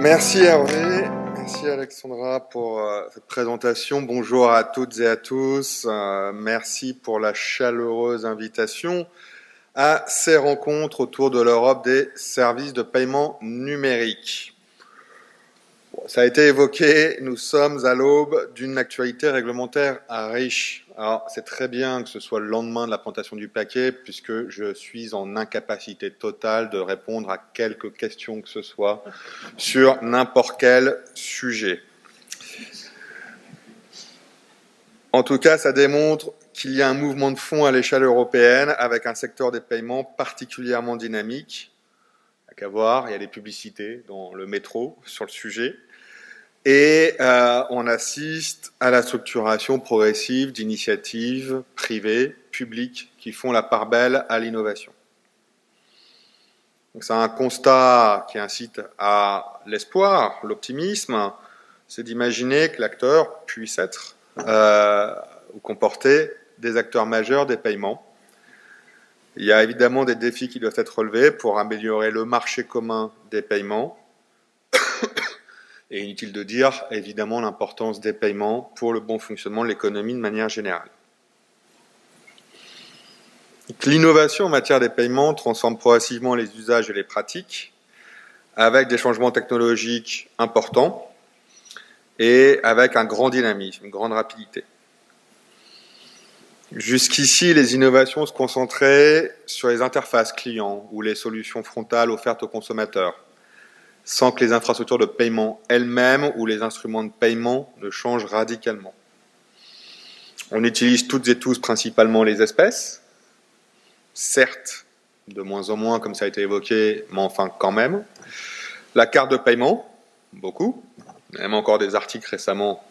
Merci Hervé, merci Alexandra pour cette présentation. Bonjour à toutes et à tous. Merci pour la chaleureuse invitation à ces rencontres autour de l'Europe des services de paiement numérique. Ça a été évoqué, nous sommes à l'aube d'une actualité réglementaire riche. Alors, c'est très bien que ce soit le lendemain de la présentation du paquet, puisque je suis en incapacité totale de répondre à quelques questions que ce soit sur n'importe quel sujet. En tout cas, ça démontre qu'il y a un mouvement de fond à l'échelle européenne avec un secteur des paiements particulièrement dynamique. Il n'y a qu'à voir, il y a des publicités dans le métro sur le sujet. Et on assiste à la structuration progressive d'initiatives privées, publiques, qui font la part belle à l'innovation. Donc c'est un constat qui incite à l'espoir, l'optimisme, c'est d'imaginer que l'acteur puisse être ou comporter des acteurs majeurs des paiements. Il y a évidemment des défis qui doivent être relevés pour améliorer le marché commun des paiements. Et inutile de dire, évidemment, l'importance des paiements pour le bon fonctionnement de l'économie de manière générale. L'innovation en matière des paiements transforme progressivement les usages et les pratiques, avec des changements technologiques importants et avec un grand dynamisme, une grande rapidité. Jusqu'ici, les innovations se concentraient sur les interfaces clients ou les solutions frontales offertes aux consommateurs, sans que les infrastructures de paiement elles-mêmes ou les instruments de paiement ne changent radicalement. On utilise toutes et tous principalement les espèces, certes, de moins en moins, comme ça a été évoqué, mais enfin quand même. La carte de paiement, beaucoup, même encore des articles récemment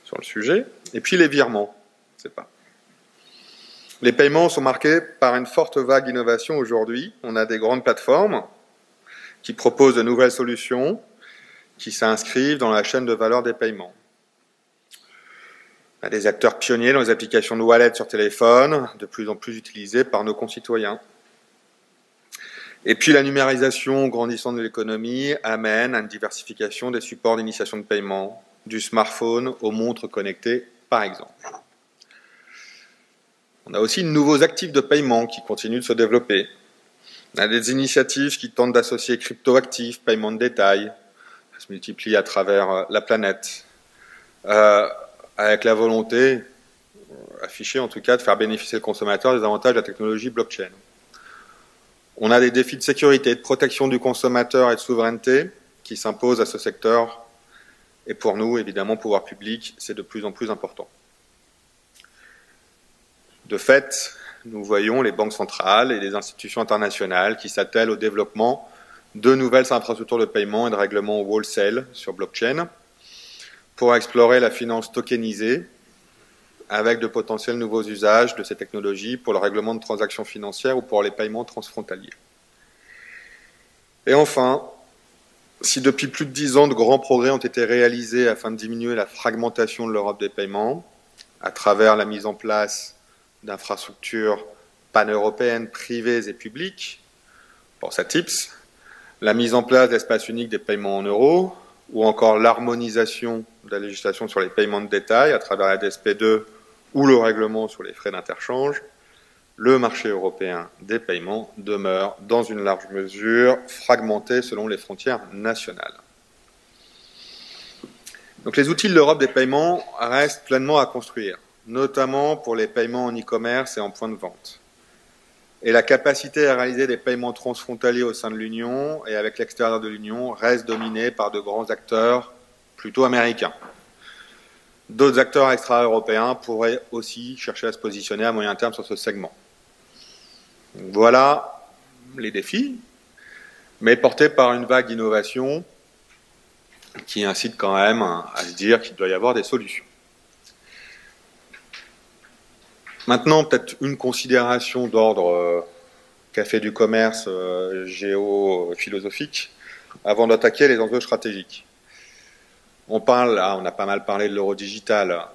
sur le sujet. Et puis les virements, je ne sais pas. Les paiements sont marqués par une forte vague d'innovation aujourd'hui. On a des grandes plateformes qui proposent de nouvelles solutions qui s'inscrivent dans la chaîne de valeur des paiements. On a des acteurs pionniers dans les applications de wallet sur téléphone, de plus en plus utilisées par nos concitoyens. Et puis la numérisation grandissante de l'économie amène à une diversification des supports d'initiation de paiement, du smartphone aux montres connectées, par exemple. On a aussi de nouveaux actifs de paiement qui continuent de se développer. On a des initiatives qui tentent d'associer cryptoactifs, paiement de détail, ça se multiplie à travers la planète, avec la volonté, affichée en tout cas, de faire bénéficier le consommateur des avantages de la technologie blockchain. On a des défis de sécurité, de protection du consommateur et de souveraineté qui s'imposent à ce secteur. Et pour nous, évidemment, pouvoir public, c'est de plus en plus important. De fait, nous voyons les banques centrales et les institutions internationales qui s'attellent au développement de nouvelles infrastructures de paiement et de règlements wholesale sur blockchain pour explorer la finance tokenisée avec de potentiels nouveaux usages de ces technologies pour le règlement de transactions financières ou pour les paiements transfrontaliers. Et enfin, si depuis plus de 10 ans de grands progrès ont été réalisés afin de diminuer la fragmentation de l'Europe des paiements à travers la mise en place d'infrastructures pan-européennes, privées et publiques, pour ça TIPS, la mise en place d'espaces uniques des paiements en euros, ou encore l'harmonisation de la législation sur les paiements de détail à travers la DSP2 ou le règlement sur les frais d'interchange, le marché européen des paiements demeure dans une large mesure fragmenté selon les frontières nationales. Donc les outils de l'Europe des paiements restent pleinement à construire, notamment pour les paiements en e-commerce et en point de vente. Et la capacité à réaliser des paiements transfrontaliers au sein de l'Union et avec l'extérieur de l'Union reste dominée par de grands acteurs plutôt américains. D'autres acteurs extra-européens pourraient aussi chercher à se positionner à moyen terme sur ce segment. Donc voilà les défis, mais portés par une vague d'innovation qui incite quand même à se dire qu'il doit y avoir des solutions. Maintenant, peut-être une considération d'ordre café du commerce géophilosophique avant d'attaquer les enjeux stratégiques. On a pas mal parlé de l'euro digital.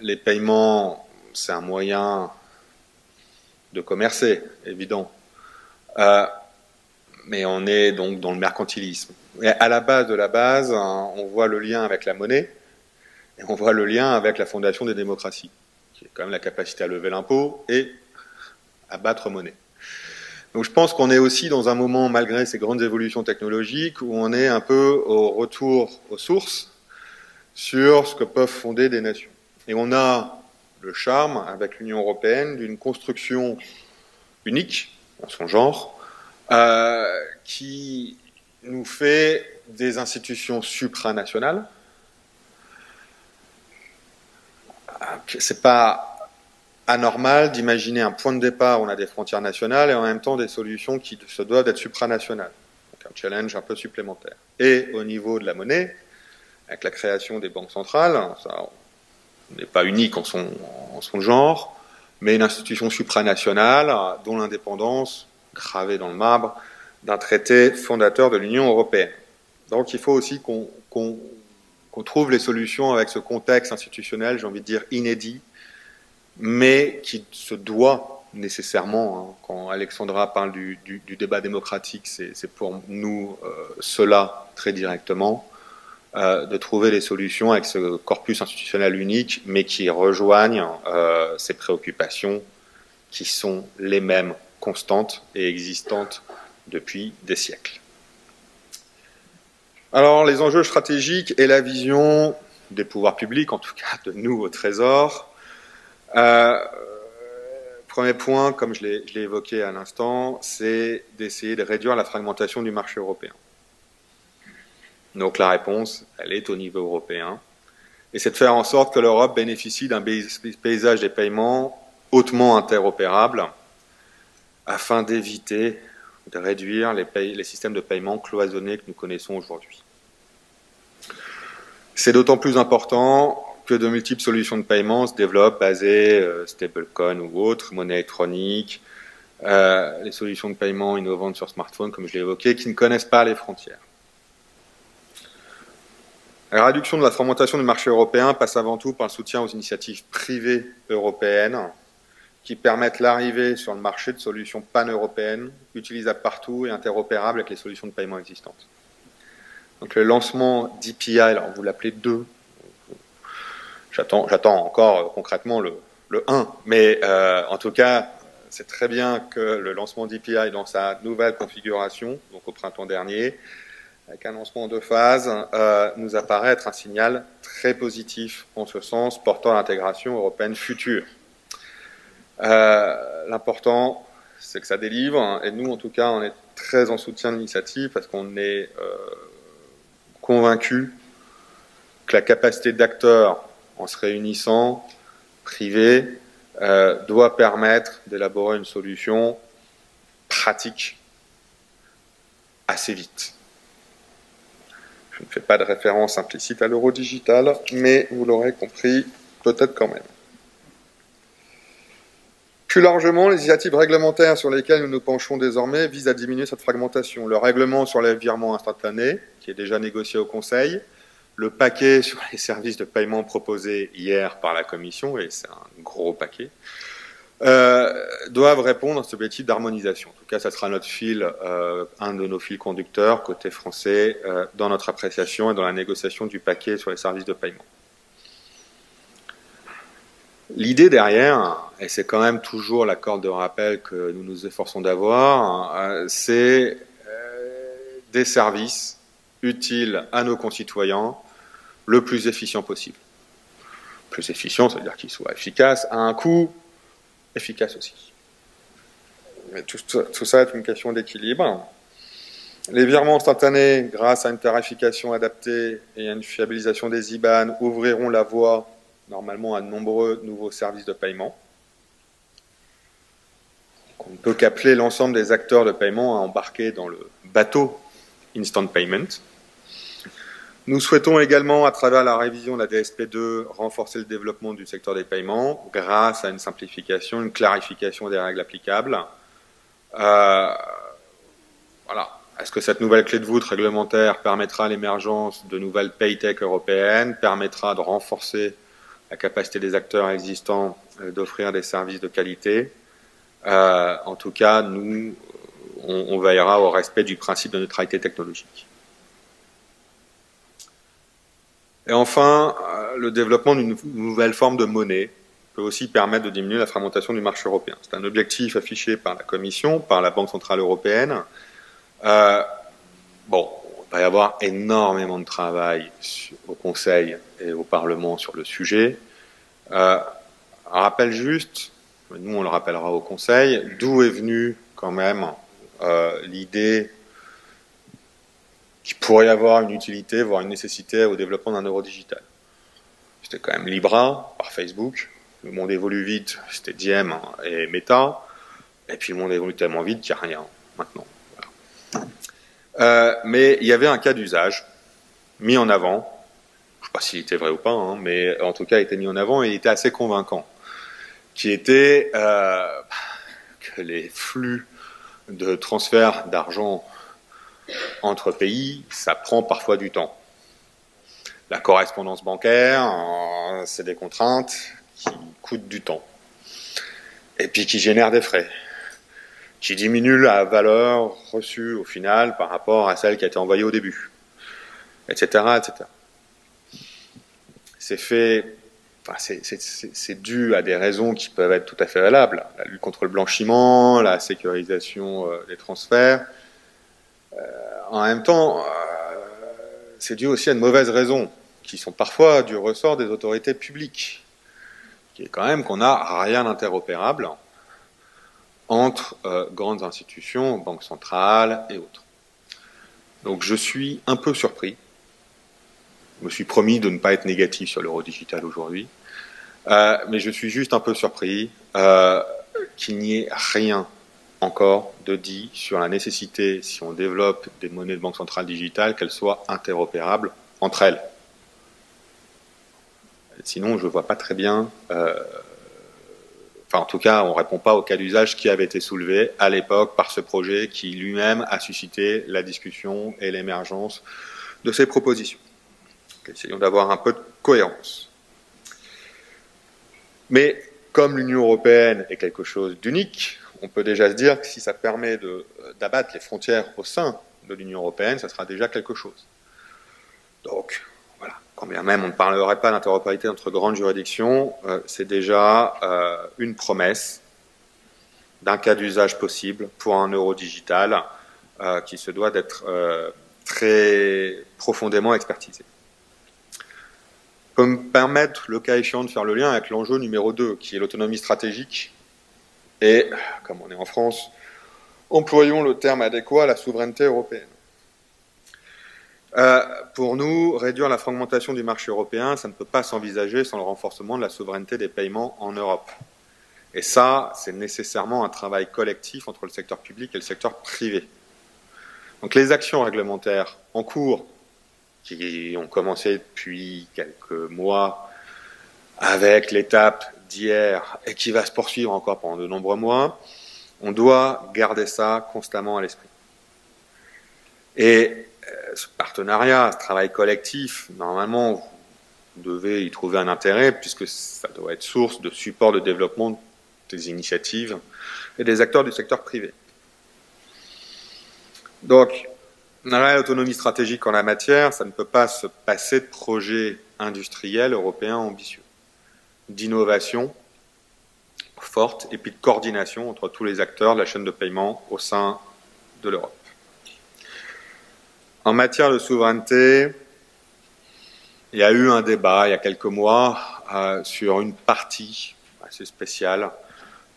Les paiements, c'est un moyen de commercer, évident. mais on est donc dans le mercantilisme. Et à la base de la base, on voit le lien avec la monnaie, et on voit le lien avec la fondation des démocraties, qui est quand même la capacité à lever l'impôt et à battre monnaie. Donc je pense qu'on est aussi dans un moment, malgré ces grandes évolutions technologiques, où on est un peu au retour aux sources sur ce que peuvent fonder des nations. Et on a le charme, avec l'Union européenne, d'une construction unique, en son genre, qui nous fait des institutions supranationales. C'est pas anormal d'imaginer un point de départ où on a des frontières nationales et en même temps des solutions qui se doivent d'être supranationales. Donc un challenge un peu supplémentaire. Et au niveau de la monnaie, avec la création des banques centrales, ça n'est pas unique en son genre, mais une institution supranationale dont l'indépendance, gravée dans le marbre, d'un traité fondateur de l'Union européenne. Donc il faut aussi qu'on trouve les solutions avec ce contexte institutionnel, j'ai envie de dire, inédit, mais qui se doit nécessairement, quand Alexandra parle du débat démocratique, c'est pour nous cela très directement, de trouver des solutions avec ce corpus institutionnel unique, mais qui rejoignent ces préoccupations qui sont les mêmes, constantes et existantes depuis des siècles. Alors, les enjeux stratégiques et la vision des pouvoirs publics, en tout cas de nous au Trésor. Premier point, comme je l'ai évoqué à l'instant, c'est d'essayer de réduire la fragmentation du marché européen. Donc la réponse, elle est au niveau européen. Et c'est de faire en sorte que l'Europe bénéficie d'un paysage des paiements hautement interopérable afin d'éviter, de réduire les systèmes de paiement cloisonnés que nous connaissons aujourd'hui. C'est d'autant plus important que de multiples solutions de paiement se développent basées stablecoin ou autres, monnaie électronique, les solutions de paiement innovantes sur smartphone, comme je l'ai évoqué, qui ne connaissent pas les frontières. La réduction de la fragmentation du marché européen passe avant tout par le soutien aux initiatives privées européennes qui permettent l'arrivée sur le marché de solutions pan-européennes, utilisables partout et interopérables avec les solutions de paiement existantes. Donc le lancement d'EPI, alors vous l'appelez 2, j'attends encore concrètement le 1, mais en tout cas, c'est très bien que le lancement d'EPI dans sa nouvelle configuration, donc au printemps dernier, avec un lancement en 2 phases, nous apparaît être un signal très positif en ce sens, portant à l'intégration européenne future. L'important, c'est que ça délivre, et nous, en tout cas, on est très en soutien de l'initiative parce qu'on est convaincus que la capacité d'acteurs, en se réunissant, privés, doit permettre d'élaborer une solution pratique assez vite. Je ne fais pas de référence implicite à l'euro digital, mais vous l'aurez compris, peut-être quand même. Plus largement, les initiatives réglementaires sur lesquelles nous nous penchons désormais visent à diminuer cette fragmentation. Le règlement sur les virements instantanés, qui est déjà négocié au Conseil, le paquet sur les services de paiement proposé hier par la Commission, et c'est un gros paquet, doivent répondre à ce objectif d'harmonisation. En tout cas, ça sera notre fil, un de nos fils conducteurs, côté français, dans notre appréciation et dans la négociation du paquet sur les services de paiement. L'idée derrière, et c'est quand même toujours la corde de rappel que nous nous efforçons d'avoir, c'est des services utiles à nos concitoyens le plus efficient possible. Plus efficient, ça veut dire qu'ils soient efficaces, à un coût efficace aussi. Mais tout ça est une question d'équilibre. Les virements instantanés, grâce à une tarification adaptée et à une fiabilisation des IBAN, ouvriront la voie normalement à de nombreux nouveaux services de paiement. On ne peut qu'appeler l'ensemble des acteurs de paiement à embarquer dans le bateau Instant Payment. Nous souhaitons également, à travers la révision de la DSP2, renforcer le développement du secteur des paiements grâce à une simplification, une clarification des règles applicables. Voilà. Est-ce que cette nouvelle clé de voûte réglementaire permettra l'émergence de nouvelles paytech européennes, permettra de renforcer la capacité des acteurs existants d'offrir des services de qualité? En tout cas, nous, on veillera au respect du principe de neutralité technologique. Et enfin, le développement d'une nouvelle forme de monnaie peut aussi permettre de diminuer la fragmentation du marché européen. C'est un objectif affiché par la Commission, par la Banque centrale européenne. Bon, il va y avoir énormément de travail au Conseil et au Parlement sur le sujet. Un rappel juste, nous on le rappellera au Conseil, d'où est venue quand même l'idée qu'il pourrait y avoir une utilité, voire une nécessité au développement d'un euro digital. C'était quand même Libra par Facebook, le monde évolue vite, c'était Diem et Meta, et puis le monde évolue tellement vite qu'il n'y a rien maintenant. Voilà. Mais il y avait un cas d'usage mis en avant, je ne sais pas s'il était vrai ou pas, hein, mais en tout cas il était mis en avant et il était assez convaincant, qui était que les flux de transfert d'argent entre pays, ça prend parfois du temps. La correspondance bancaire, c'est des contraintes qui coûtent du temps. Et puis qui génèrent des frais. Qui diminuent la valeur reçue au final par rapport à celle qui a été envoyée au début. Etc. etc. C'est fait... Enfin, c'est dû à des raisons qui peuvent être tout à fait valables. La lutte contre le blanchiment, la sécurisation des transferts. En même temps, c'est dû aussi à de mauvaises raisons, qui sont parfois du ressort des autorités publiques, qui est quand même qu'on n'a rien d'interopérable entre grandes institutions, banques centrales et autres. Donc je suis un peu surpris. Je me suis promis de ne pas être négatif sur l'euro digital aujourd'hui, mais je suis juste un peu surpris qu'il n'y ait rien encore de dit sur la nécessité, si on développe des monnaies de banque centrale digitales, qu'elles soient interopérables entre elles. Sinon, je ne vois pas très bien... Enfin, en tout cas, on ne répond pas au cas d'usage qui avait été soulevé à l'époque par ce projet qui lui-même a suscité la discussion et l'émergence de ces propositions. Donc, essayons d'avoir un peu de cohérence. Mais comme l'Union européenne est quelque chose d'unique, on peut déjà se dire que si ça permet d'abattre les frontières au sein de l'Union européenne, ça sera déjà quelque chose. Donc, voilà. Quand bien même on ne parlerait pas d'interopérabilité entre grandes juridictions, c'est déjà une promesse d'un cas d'usage possible pour un euro digital qui se doit d'être très profondément expertisé. Peut me permettre, le cas échéant, de faire le lien avec l'enjeu numéro 2, qui est l'autonomie stratégique. Et, comme on est en France, employons le terme adéquat, la souveraineté européenne. Pour nous, réduire la fragmentation du marché européen, ça ne peut pas s'envisager sans le renforcement de la souveraineté des paiements en Europe. Et ça, c'est nécessairement un travail collectif entre le secteur public et le secteur privé. Donc les actions réglementaires en cours, qui ont commencé depuis quelques mois avec l'étape d'hier et qui va se poursuivre encore pendant de nombreux mois, on doit garder ça constamment à l'esprit. Et ce partenariat, ce travail collectif, normalement, vous devez y trouver un intérêt puisque ça doit être source de support de développement des initiatives et des acteurs du secteur privé. Donc, une réelle autonomie stratégique en la matière, ça ne peut pas se passer de projets industriels européens ambitieux, d'innovation forte et puis de coordination entre tous les acteurs de la chaîne de paiement au sein de l'Europe. En matière de souveraineté, il y a eu un débat il y a quelques mois sur une partie assez spéciale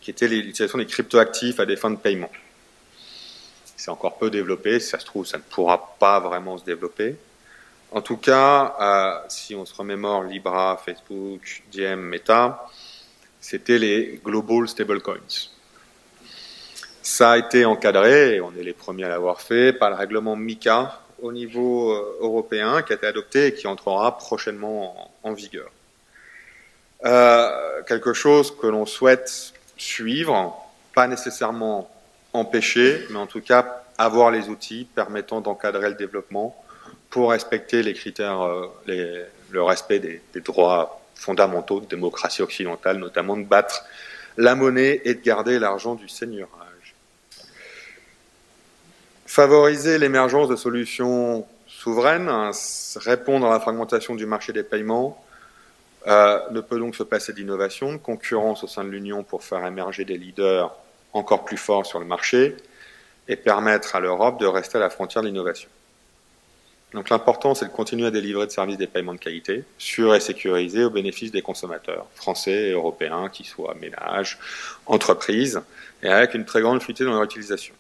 qui était l'utilisation des cryptoactifs à des fins de paiement. C'est encore peu développé, si ça se trouve, ça ne pourra pas vraiment se développer. En tout cas, si on se remémore Libra, Facebook, Diem, Meta, c'était les Global Stablecoins. Ça a été encadré, et on est les premiers à l'avoir fait, par le règlement MiCA au niveau européen, qui a été adopté et qui entrera prochainement en vigueur. Quelque chose que l'on souhaite suivre, pas nécessairement empêcher, mais en tout cas avoir les outils permettant d'encadrer le développement pour respecter les critères, le respect des droits fondamentaux de démocratie occidentale, notamment de battre la monnaie et de garder l'argent du seigneurage. Favoriser l'émergence de solutions souveraines, répondre à la fragmentation du marché des paiements, ne peut donc se passer d'innovation, de concurrence au sein de l'Union pour faire émerger des leaders encore plus forts sur le marché et permettre à l'Europe de rester à la frontière de l'innovation. Donc l'important, c'est de continuer à délivrer des services des paiements de qualité, sûrs et sécurisés au bénéfice des consommateurs, français et européens, qu'ils soient ménages, entreprises, et avec une très grande fluidité dans leur utilisation.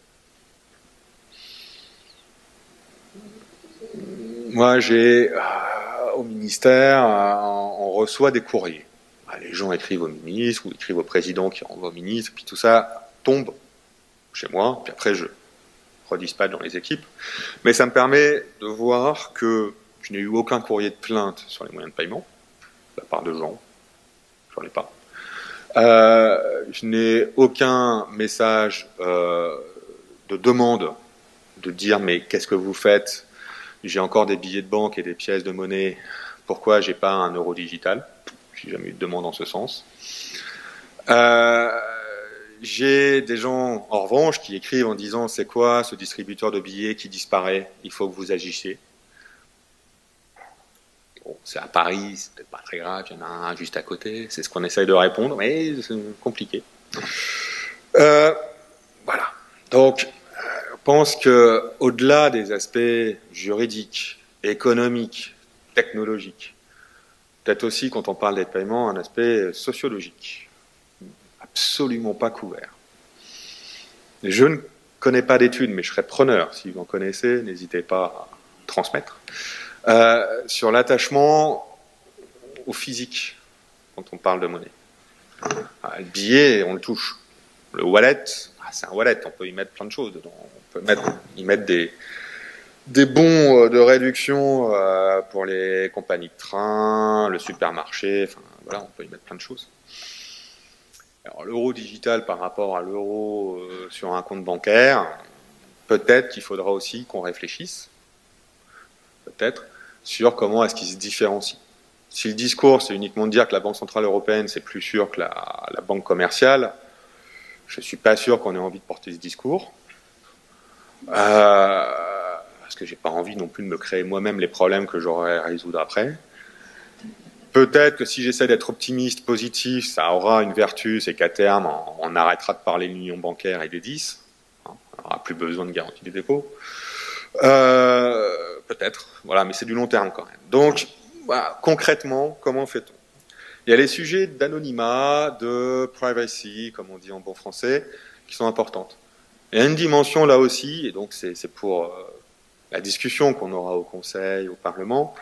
Moi, au ministère, on reçoit des courriers. Les gens écrivent au ministre ou écrivent au président qui renvoie au ministre, puis tout ça tombe chez moi, puis après je redispatche dans les équipes. Mais ça me permet de voir que je n'ai eu aucun courrier de plainte sur les moyens de paiement, de la part de gens, j'en ai pas. Je n'ai aucun message de demande de dire mais qu'est-ce que vous faites? J'ai encore des billets de banque et des pièces de monnaie. Pourquoi j'ai pas un euro digital? J'ai jamais eu de demande en ce sens. J'ai des gens, en revanche, qui écrivent en disant c'est quoi ce distributeur de billets qui disparaît? Il faut que vous agissiez. Bon, c'est à Paris, c'est peut-être pas très grave, il y en a un juste à côté. C'est ce qu'on essaye de répondre, mais c'est compliqué. Voilà. Donc, je pense qu'au-delà des aspects juridiques, économiques, technologiques, peut-être aussi, quand on parle des paiements, un aspect sociologique, absolument pas couvert. Je ne connais pas d'études, mais je serais preneur. Si vous en connaissez, n'hésitez pas à transmettre. Sur l'attachement au physique, quand on parle de monnaie. Le billet, on le touche. Le wallet, c'est un wallet, on peut y mettre plein de choses dedans. On peut y mettre des bons de réduction pour les compagnies de train, le supermarché, enfin voilà, on peut y mettre plein de choses. Alors l'euro digital par rapport à l'euro sur un compte bancaire, peut-être qu'il faudra aussi qu'on réfléchisse, peut-être, sur comment est-ce qu'il se différencie. Si le discours, c'est uniquement de dire que la Banque Centrale Européenne, c'est plus sûr que la banque commerciale, je ne suis pas sûr qu'on ait envie de porter ce discours. Parce que j'ai pas envie non plus de me créer moi-même les problèmes que j'aurai à résoudre après. Peut-être que si j'essaie d'être optimiste, positif, ça aura une vertu, c'est qu'à terme, on arrêtera de parler de l'union bancaire et des 10. On n'aura plus besoin de garantie des dépôts. Peut-être, voilà, mais c'est du long terme quand même. Donc, voilà, concrètement, comment fait-on? Il y a les sujets d'anonymat, de privacy, comme on dit en bon français, qui sont importantes. Il y a une dimension là aussi, et donc c'est pour la discussion qu'on aura au Conseil, au Parlement,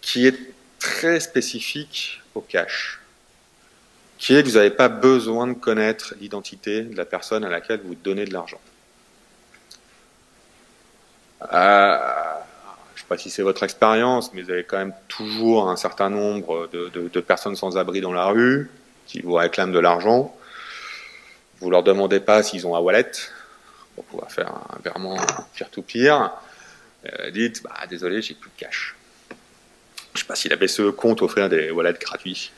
qui est très spécifique au cash, qui est que vous n'avez pas besoin de connaître l'identité de la personne à laquelle vous donnez de l'argent. Je ne sais pas si c'est votre expérience, mais vous avez quand même toujours un certain nombre de personnes sans abri dans la rue qui vous réclament de l'argent. Vous leur demandez pas s'ils ont un wallet pour pouvoir faire un virement peer-to-peer. Dites, désolé, j'ai plus de cash. Je ne sais pas si la BCE compte offrir des wallets gratuits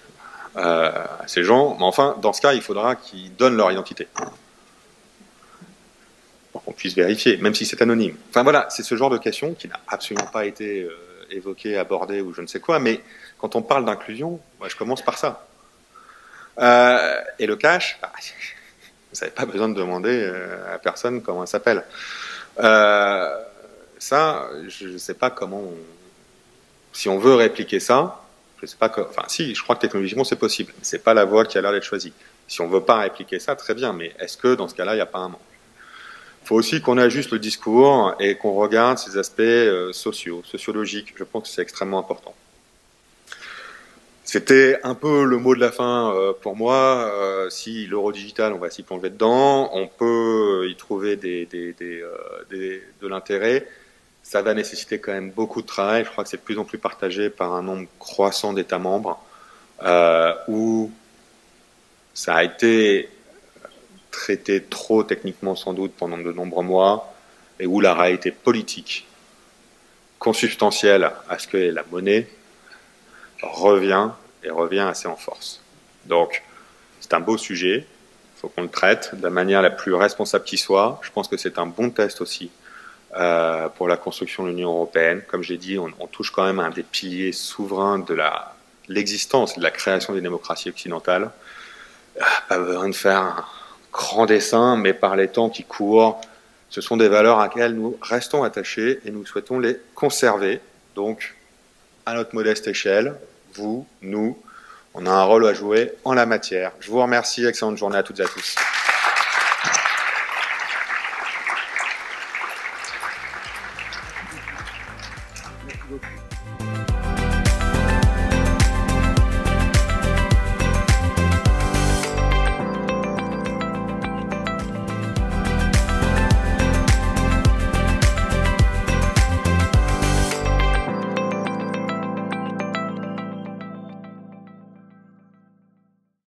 à ces gens, mais enfin, dans ce cas, il faudra qu'ils donnent leur identité pour qu'on puisse vérifier, même si c'est anonyme. Enfin voilà, c'est ce genre de question qui n'a absolument pas été évoquée, abordée ou je ne sais quoi, mais quand on parle d'inclusion, moi, je commence par ça. Et le cash, vous n'avez pas besoin de demander à personne comment elle s'appelle. Ça, je ne sais pas comment si on veut répliquer ça, je sais pas enfin si, je crois que technologiquement c'est possible, mais c'est pas la voie qui a l'air d'être choisie. Si on veut pas répliquer ça, très bien, mais est-ce que dans ce cas-là, il n'y a pas un manque? Il faut aussi qu'on ajuste le discours et qu'on regarde ces aspects sociologiques. Je pense que c'est extrêmement important. C'était un peu le mot de la fin pour moi. Si l'euro digital, on va s'y plonger dedans, on peut y trouver de l'intérêt. Ça va nécessiter quand même beaucoup de travail. Je crois que c'est de plus en plus partagé par un nombre croissant d'États membres où ça a été traité trop techniquement sans doute pendant de nombreux mois et où la réalité politique consubstantielle à ce qu'est la monnaie revient assez en force. Donc, c'est un beau sujet. Il faut qu'on le traite de la manière la plus responsable qui soit. Je pense que c'est un bon test aussi pour la construction de l'Union européenne. Comme j'ai dit, on touche quand même à un des piliers souverains de l'existence et de la création des démocraties occidentales. Pas besoin de faire un grand dessin, mais par les temps qui courent, ce sont des valeurs à laquelle nous restons attachés et nous souhaitons les conserver. Donc, à notre modeste échelle, vous, nous, on a un rôle à jouer en la matière. Je vous remercie, excellente journée à toutes et à tous.